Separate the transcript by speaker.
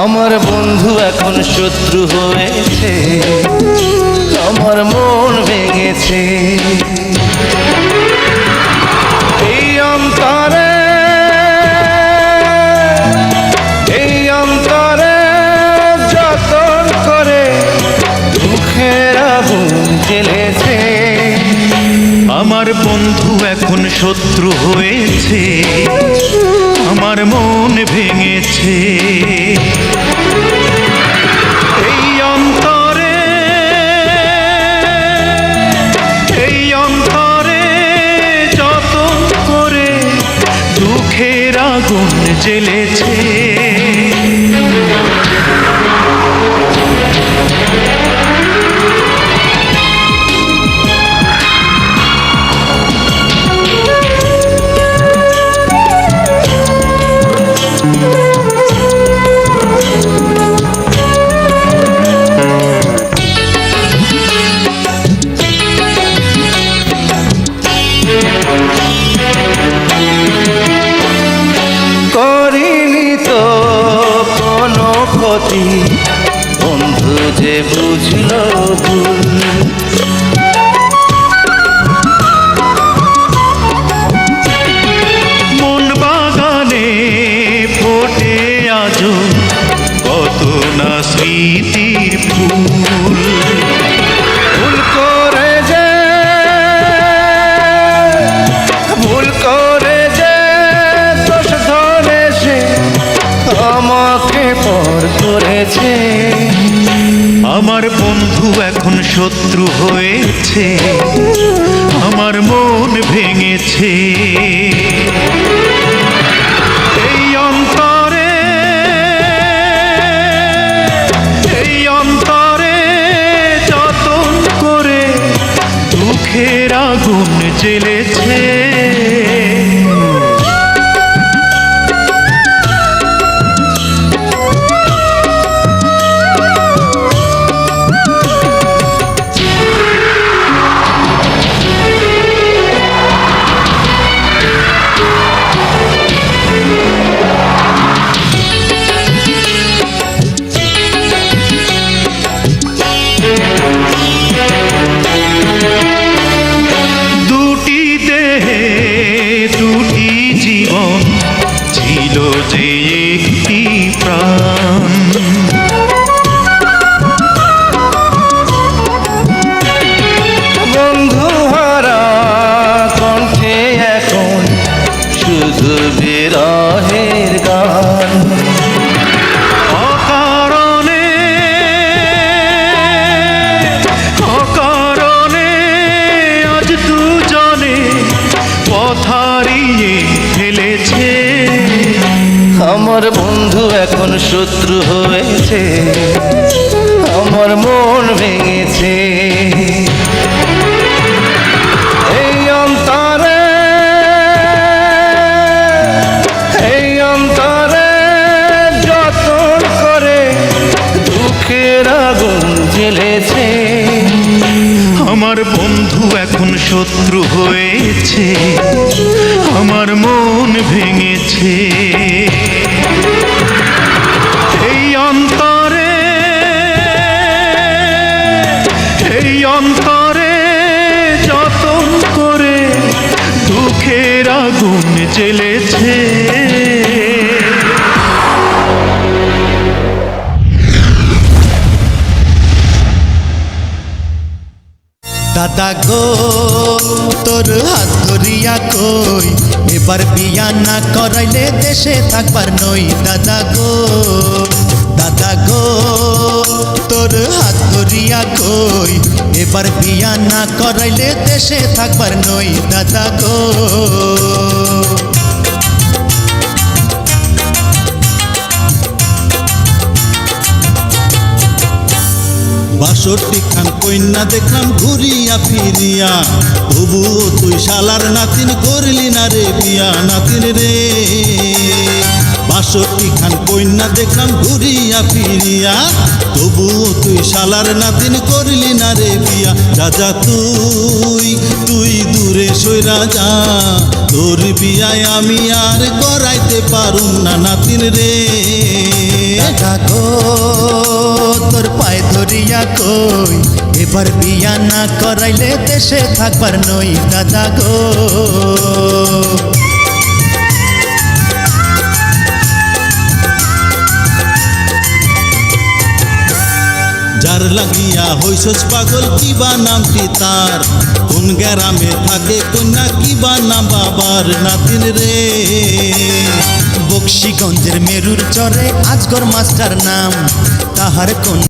Speaker 1: আমার বন্ধু এখন শত্রু হয়েছে, আমার মন ভেঙেছে। এই অন্তরে, এই অন্তরে যতন করে দুঃখের আগুন জ্বেলেছে।
Speaker 2: আমার বন্ধু এখন শত্রু হয়েছে, আমার মন ভেঙেছে। এই অন্তরে, এই অন্তরে যতন করে দুঃখের আগুন জ্বেলেছে।
Speaker 1: করিনি তো কোনো ক্ষতি, বন্ধু যে বুঝলো ভুল।
Speaker 2: মন বাগানে ফোটে আজো কত না স্মৃতির ফুল।
Speaker 1: ভুল করে যে, ভুল করে যে দোষ ধরে সে আমাকে পর করেছে।
Speaker 2: আমার বন্ধু এখন শত্রু হয়েছে, আমার মন ভেঙেছে। এই অন্তরে, এই অন্তরে যতন করে দুঃখের আগুন জ্বেলেছে। দুটি দেহে দুটি জীবন ছিল যে একটি প্রাণ।
Speaker 1: বন্ধু হারা কণ্ঠে এখন শুধু বিরহের গান।
Speaker 2: অকারণে, অকারণে আজ দুজনে পথ হারিয়ে ফেলেছে।
Speaker 1: আমার বন্ধু এখন শত্রু হয়েছে, আমার মন ভেঙেছে। এই অন্তরে, এই অন্তরে যতন করে দুঃখের আগুন জ্বেলেছে।
Speaker 2: আমার বন্ধু এখন শত্রু হয়েছে, আমার মন ভেঙেছে। এই অন্তরে, এই অন্তরে যতন করে দুঃখের আগুন জ্বেলেছে।
Speaker 3: দাদা গো তোর হাত ধরিয়া কই, এবার বিয়া না করাইলে দেশে থাকবার নই। দাদা গো, দাদা গো তোর হাত ধরিয়া কই, এবার বিয়া না করাইলে দেশে থাকবার নই। দাদা গো,
Speaker 4: ৬২ খান কন্যা দেখলাম ঘুরিয়া ফিরিয়া, তবুও তুই শালার নাতিন করলি না রে বিয়া। নাতিন রে বাষট্টি খান কন্যা দেখলাম ঘুরিয়া ফিরিয়া, তবুও তুই শালার নাতিন করলি না রে বিয়া। যা যা তুই দূরে সইরা যা, তোর বিয়ায় আমি আর করাইতে পারুম না নাতিন রে।
Speaker 3: দাদা গো তোর পায়ে ধরিয়া কই, এবার বিয়া না করাইলে দেশে থাকবার নই দাদা গো।
Speaker 4: যার লাগিয়া হইছস পাগল কিবা নামটি তার, কোন গ্রামে থাকে কন্যা কিবা নাম বাবার নাতিন রে।
Speaker 3: বক্সিগঞ্জের মেরুর চরে আজগর মাস্টার নাম, তাহার কোন